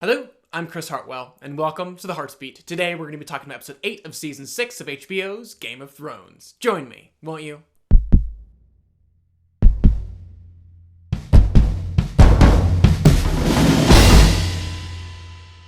Hello, I'm Chris Hartwell, and welcome to the Heartbeat. Today we're going to be talking about episode 8 of season 6 of HBO's Game of Thrones. Join me, won't you?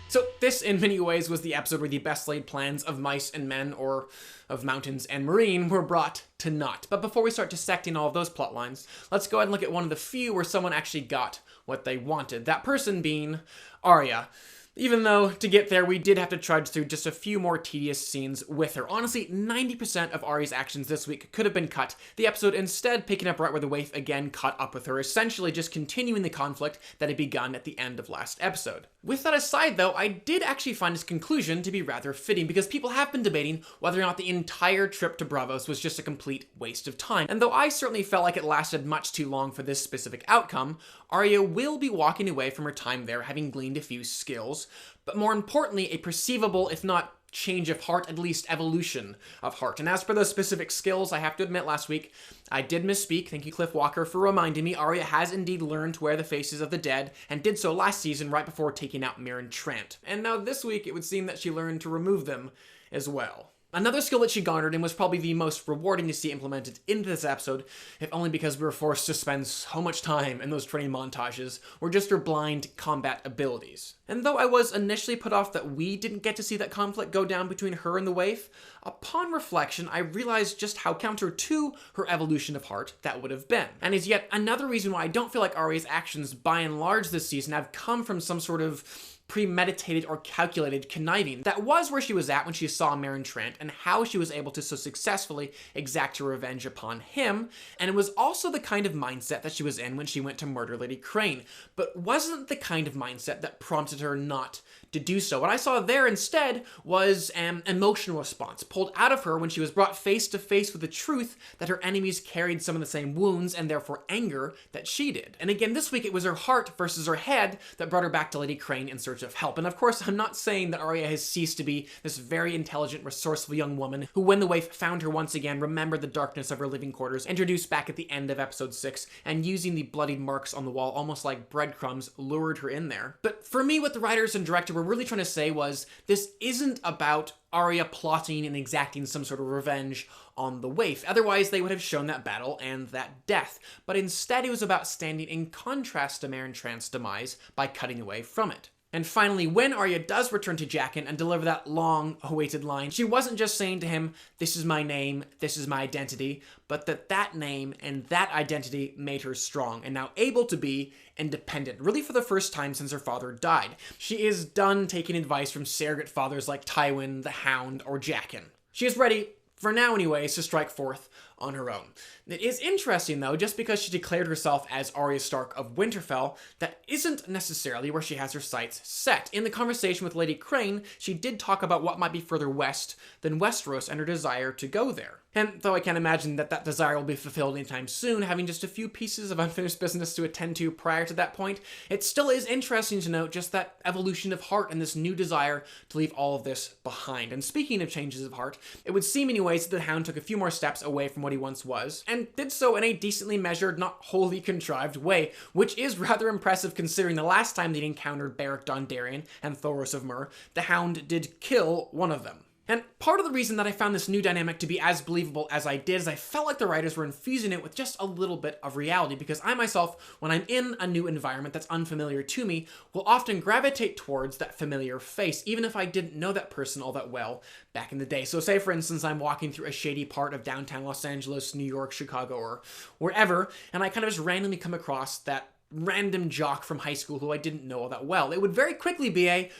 So this, in many ways, was the episode where the best laid plans of mice and men, or of mountains and marine, were brought to naught. But before we start dissecting all of those plot lines, let's go ahead and look at one of the few where someone actually got what they wanted. That person being Arya. Even though, to get there, we did have to trudge through just a few more tedious scenes with her. Honestly, 90% of Arya's actions this week could have been cut. The episode instead picking up right where the waif again caught up with her, essentially just continuing the conflict that had begun at the end of last episode. With that aside, though, I did actually find his conclusion to be rather fitting, because people have been debating whether or not the entire trip to Braavos was just a complete waste of time. And though I certainly felt like it lasted much too long for this specific outcome, Arya will be walking away from her time there having gleaned a few skills, but more importantly, a perceivable, if not change of heart, at least evolution of heart. And as for those specific skills, I have to admit last week, I did misspeak. Thank you, Cliff Walker, for reminding me. Arya has indeed learned to wear the faces of the dead, and did so last season right before taking out Mirren Trant. And now this week, it would seem that she learned to remove them as well. Another skill that she garnered, and was probably the most rewarding to see implemented into this episode, if only because we were forced to spend so much time in those training montages, were just her blind combat abilities. And though I was initially put off that we didn't get to see that conflict go down between her and the waif, upon reflection, I realized just how counter to her evolution of heart that would have been. And is yet another reason why I don't feel like Arya's actions, by and large this season, have come from some sort of premeditated or calculated conniving. That was where she was at when she saw Mirren Trant, and how she was able to so successfully exact her revenge upon him, and it was also the kind of mindset that she was in when she went to murder Lady Crane, but wasn't the kind of mindset that prompted her not to do so. What I saw there instead was an emotional response pulled out of her when she was brought face to face with the truth that her enemies carried some of the same wounds and therefore anger that she did. And again, this week it was her heart versus her head that brought her back to Lady Crane in search of help. And of course, I'm not saying that Arya has ceased to be this very intelligent, resourceful young woman who, when the waif found her once again, remembered the darkness of her living quarters, introduced back at the end of episode 6, and using the bloodied marks on the wall almost like breadcrumbs, lured her in there. But for me, what the writers and director were really trying to say was, this isn't about Arya plotting and exacting some sort of revenge on the waif. Otherwise, they would have shown that battle and that death. But instead, it was about standing in contrast to Mirren Trant's demise by cutting away from it. And finally, when Arya does return to Jaqen and deliver that long-awaited line, she wasn't just saying to him, "This is my name, this is my identity," but that name and that identity made her strong, and now able to be independent, really for the first time since her father died. She is done taking advice from surrogate fathers like Tywin, the Hound, or Jaqen. She is ready, for now anyways, to strike forth on her own. It is interesting, though, just because she declared herself as Arya Stark of Winterfell, that isn't necessarily where she has her sights set. In the conversation with Lady Crane, she did talk about what might be further west than Westeros and her desire to go there. And though I can't imagine that that desire will be fulfilled anytime soon, having just a few pieces of unfinished business to attend to prior to that point, it still is interesting to note just that evolution of heart and this new desire to leave all of this behind. And speaking of changes of heart, it would seem anyways that the Hound took a few more steps away from what he once was, and did so in a decently measured, not wholly contrived way, which is rather impressive considering the last time they'd encountered Beric Dondarrion and Thoros of Myr, the Hound did kill one of them. And part of the reason that I found this new dynamic to be as believable as I did is I felt like the writers were infusing it with just a little bit of reality, because I myself, when I'm in a new environment that's unfamiliar to me, will often gravitate towards that familiar face, even if I didn't know that person all that well back in the day. So say, for instance, I'm walking through a shady part of downtown Los Angeles, New York, Chicago, or wherever, and I kind of just randomly come across that random jock from high school who I didn't know all that well. It would very quickly be a,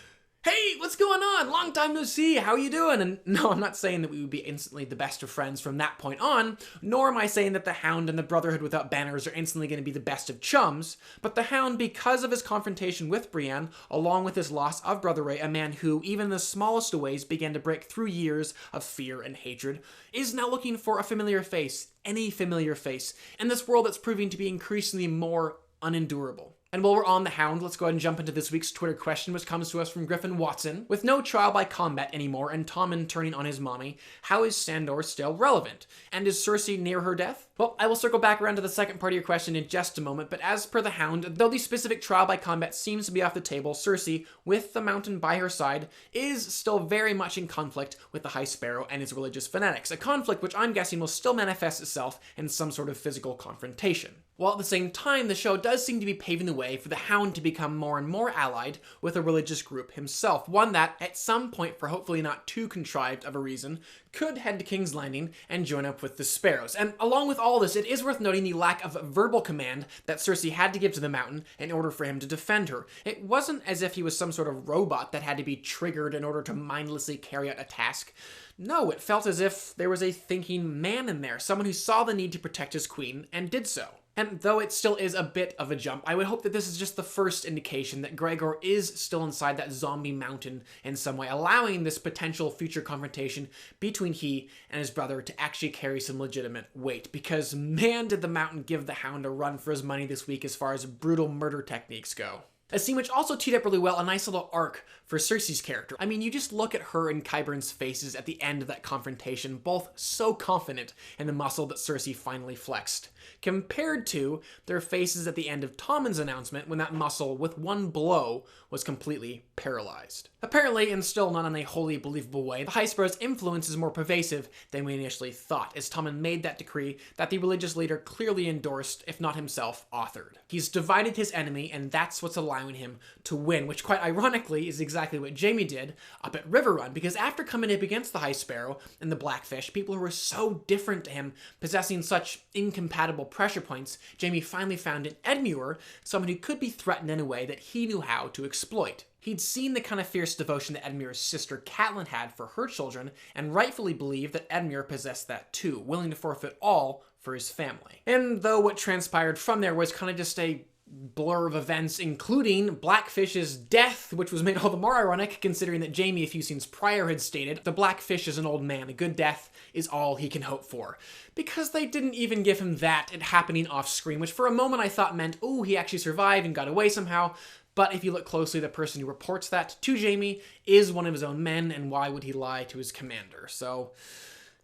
"Hey, what's going on? Long time no see. How you doing?" And no, I'm not saying that we would be instantly the best of friends from that point on, nor am I saying that the Hound and the Brotherhood Without Banners are instantly going to be the best of chums, but the Hound, because of his confrontation with Brienne, along with his loss of Brother Ray, a man who, even in the smallest of ways, began to break through years of fear and hatred, is now looking for a familiar face, any familiar face, in this world that's proving to be increasingly more unendurable. And while we're on the Hound, let's go ahead and jump into this week's Twitter question, which comes to us from Griffin Watson. With no trial by combat anymore and Tommen turning on his mommy, how is Sandor still relevant? And is Cersei near her death? Well, I will circle back around to the second part of your question in just a moment, but as per the Hound, though the specific trial by combat seems to be off the table, Cersei, with the Mountain by her side, is still very much in conflict with the High Sparrow and his religious fanatics, a conflict which I'm guessing will still manifest itself in some sort of physical confrontation. While at the same time, the show does seem to be paving the way for the Hound to become more and more allied with a religious group himself, one that, at some point for hopefully not too contrived of a reason, could head to King's Landing and join up with the Sparrows. And along with all this, it is worth noting the lack of verbal command that Cersei had to give to the Mountain in order for him to defend her. It wasn't as if he was some sort of robot that had to be triggered in order to mindlessly carry out a task. No, it felt as if there was a thinking man in there, someone who saw the need to protect his queen and did so. And though it still is a bit of a jump, I would hope that this is just the first indication that Gregor is still inside that zombie mountain in some way, allowing this potential future confrontation between he and his brother to actually carry some legitimate weight. Because man, did the Mountain give the Hound a run for his money this week as far as brutal murder techniques go. A scene which also teed up really well, a nice little arc for Cersei's character. I mean, you just look at her and Qyburn's faces at the end of that confrontation, both so confident in the muscle that Cersei finally flexed, compared to their faces at the end of Tommen's announcement when that muscle, with one blow, was completely paralyzed. Apparently, and still not in a wholly believable way, the High Sparrow's influence is more pervasive than we initially thought, as Tommen made that decree that the religious leader clearly endorsed, if not himself authored. He's divided his enemy, and that's what's allowing him to win, which quite ironically is exactly what Jaime did up at River Run, because after coming up against the High Sparrow and the Blackfish, people who were so different to him, possessing such incompatible pressure points, Jaime finally found in Edmure someone who could be threatened in a way that he knew how to exploit. He'd seen the kind of fierce devotion that Edmure's sister Catelyn had for her children, and rightfully believed that Edmure possessed that too, willing to forfeit all for his family. And though what transpired from there was kind of just a blur of events, including Blackfish's death, which was made all the more ironic considering that Jaime a few scenes prior had stated, the Blackfish is an old man, a good death is all he can hope for. Because they didn't even give him that happening off screen, which for a moment I thought meant, oh, he actually survived and got away somehow. But if you look closely, the person who reports that to Jaime is one of his own men, and why would he lie to his commander? So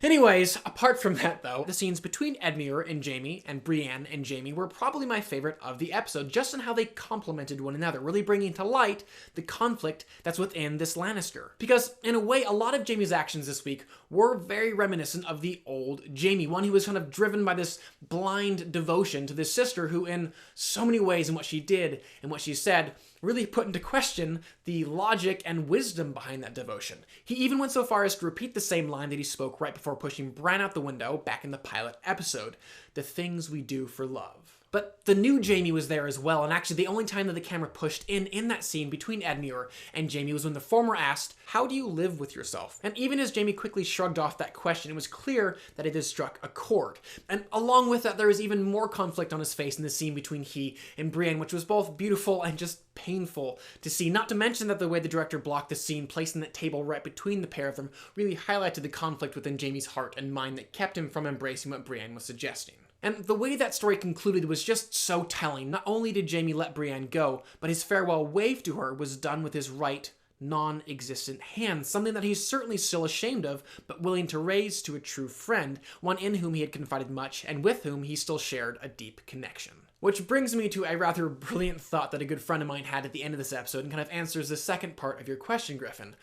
anyways, apart from that though, the scenes between Edmure and Jaime and Brienne and Jaime were probably my favorite of the episode, just in how they complemented one another, really bringing to light the conflict that's within this Lannister. Because in a way, a lot of Jaime's actions this week were very reminiscent of the old Jaime, one who was kind of driven by this blind devotion to this sister who in so many ways in what she did and what she said really put into question the logic and wisdom behind that devotion. He even went so far as to repeat the same line that he spoke right before pushing Bran out the window back in the pilot episode, "The things we do for love." But the new Jaime was there as well, and actually the only time that the camera pushed in that scene between Edmure and Jaime was when the former asked, "How do you live with yourself?" And even as Jaime quickly shrugged off that question, it was clear that it had struck a chord. And along with that, there was even more conflict on his face in the scene between he and Brienne, which was both beautiful and just painful to see. Not to mention that the way the director blocked the scene, placing that table right between the pair of them, really highlighted the conflict within Jaime's heart and mind that kept him from embracing what Brienne was suggesting. And the way that story concluded was just so telling. Not only did Jaime let Brienne go, but his farewell wave to her was done with his right, non-existent hand, something that he's certainly still ashamed of, but willing to raise to a true friend, one in whom he had confided much, and with whom he still shared a deep connection. Which brings me to a rather brilliant thought that a good friend of mine had at the end of this episode, and kind of answers the second part of your question, Griffin.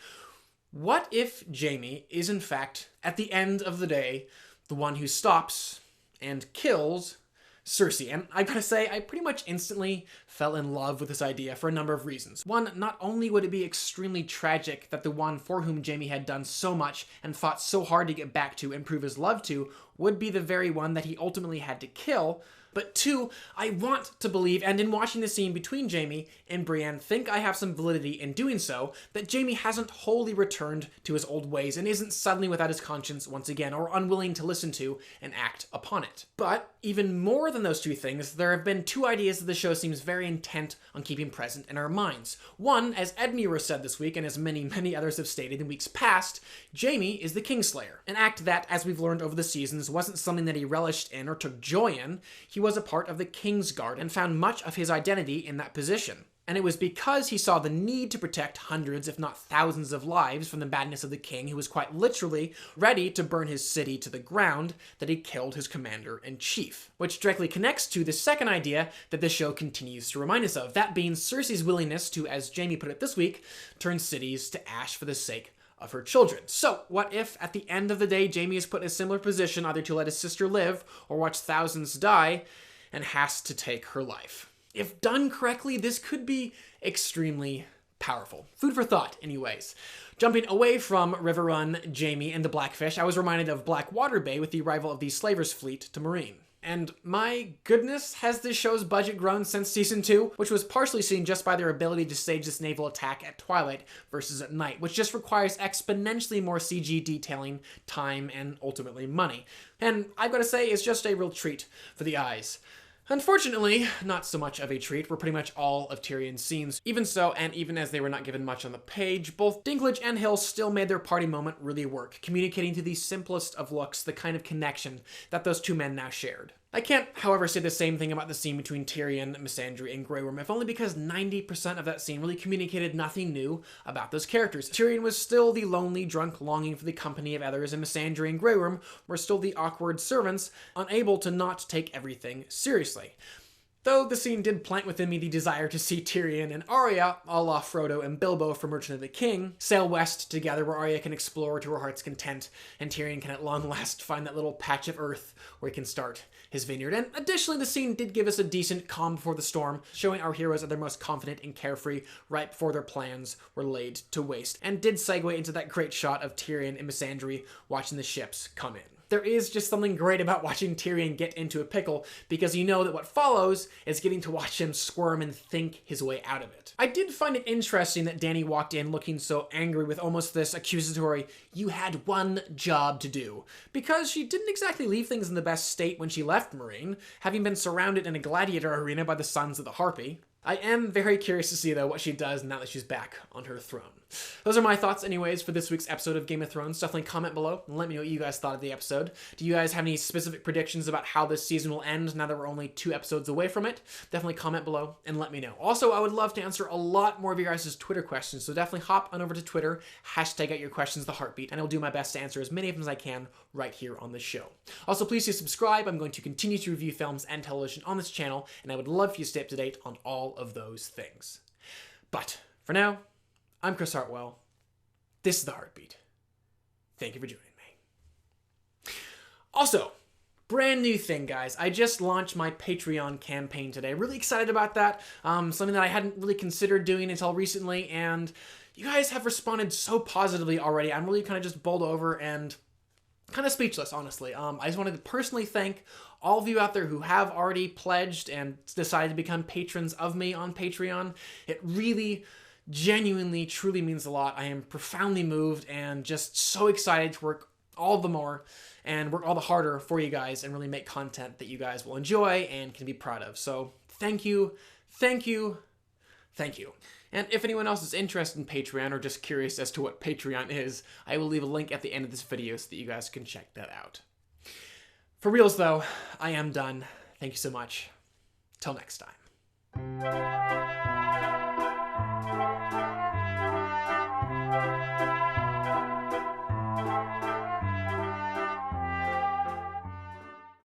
What if Jaime is in fact, at the end of the day, the one who stops and kills Cersei? And I gotta say, I pretty much instantly fell in love with this idea for a number of reasons. One, not only would it be extremely tragic that the one for whom Jaime had done so much and fought so hard to get back to and prove his love to would be the very one that he ultimately had to kill, but two, I want to believe, and in watching the scene between Jaime and Brienne, think I have some validity in doing so, that Jaime hasn't wholly returned to his old ways and isn't suddenly without his conscience once again, or unwilling to listen to and act upon it. But even more than those two things, there have been two ideas that the show seems very intent on keeping present in our minds. One, as Edmure said this week, and as many others have stated in weeks past, Jaime is the Kingslayer, an act that, as we've learned over the seasons, wasn't something that he relished in or took joy in. He was a part of the King's Guard and found much of his identity in that position. And it was because he saw the need to protect hundreds, if not thousands of lives from the madness of the king, who was quite literally ready to burn his city to the ground, that he killed his commander-in-chief. Which directly connects to the second idea that the show continues to remind us of, that being Cersei's willingness to, as Jaime put it this week, turn cities to ash for the sake of her children. So, what if, at the end of the day, Jaime is put in a similar position, either to let his sister live or watch thousands die, and has to take her life? If done correctly, this could be extremely powerful. Food for thought, anyways. Jumping away from River Run, Jaime, and the Blackfish, I was reminded of Blackwater Bay with the arrival of the Slavers' fleet to Meereen. And my goodness, has this show's budget grown since season 2, which was partially seen just by their ability to stage this naval attack at twilight versus at night, which just requires exponentially more CG detailing, time, and ultimately money. And I've got to say, it's just a real treat for the eyes. Unfortunately, not so much of a treat were pretty much all of Tyrion's scenes. Even so, and even as they were not given much on the page, both Dinklage and Hill still made their party moment really work, communicating to the simplest of looks the kind of connection that those two men now shared. I can't, however, say the same thing about the scene between Tyrion, Missandei, and Grey Worm, if only because 90% of that scene really communicated nothing new about those characters. Tyrion was still the lonely, drunk longing for the company of others, and Missandei and Grey Worm were still the awkward servants, unable to not take everything seriously. Though the scene did plant within me the desire to see Tyrion and Arya, a la Frodo and Bilbo from Merchant of the King, sail west together where Arya can explore to her heart's content, and Tyrion can at long last find that little patch of earth where he can start his vineyard. And additionally, the scene did give us a decent calm before the storm, showing our heroes at their most confident and carefree right before their plans were laid to waste, and did segue into that great shot of Tyrion and Missandei watching the ships come in. There is just something great about watching Tyrion get into a pickle, because you know that what follows is getting to watch him squirm and think his way out of it. I did find it interesting that Dany walked in looking so angry with almost this accusatory, "you had one job to do," because she didn't exactly leave things in the best state when she left Meereen, having been surrounded in a gladiator arena by the Sons of the Harpy. I am very curious to see, though, what she does now that she's back on her throne. Those are my thoughts, anyways, for this week's episode of Game of Thrones. Definitely comment below and let me know what you guys thought of the episode. Do you guys have any specific predictions about how this season will end now that we're only 2 episodes away from it? Definitely comment below and let me know. Also, I would love to answer a lot more of your guys' Twitter questions, so definitely hop on over to Twitter, hashtag out your questions, the heartbeat, and I'll do my best to answer as many of them as I can right here on the show. Also, please do subscribe. I'm going to continue to review films and television on this channel, and I would love for you to stay up to date on all of those things. But for now, I'm Chris Hartwell. This is The Heartbeat. Thank you for joining me. Also, brand new thing, guys. I just launched my Patreon campaign today. Really excited about that. Something that I hadn't really considered doing until recently, and you guys have responded so positively already. I'm really kind of just bowled over and kind of speechless, honestly. I just wanted to personally thank all of you out there who have already pledged and decided to become patrons of me on Patreon. It really, genuinely, truly means a lot. I am profoundly moved and just so excited to work all the more and work all the harder for you guys and really make content that you guys will enjoy and can be proud of. So thank you, thank you, thank you. And if anyone else is interested in Patreon or just curious as to what Patreon is, I will leave a link at the end of this video so that you guys can check that out. For reals though, I am done. Thank you so much. Till next time.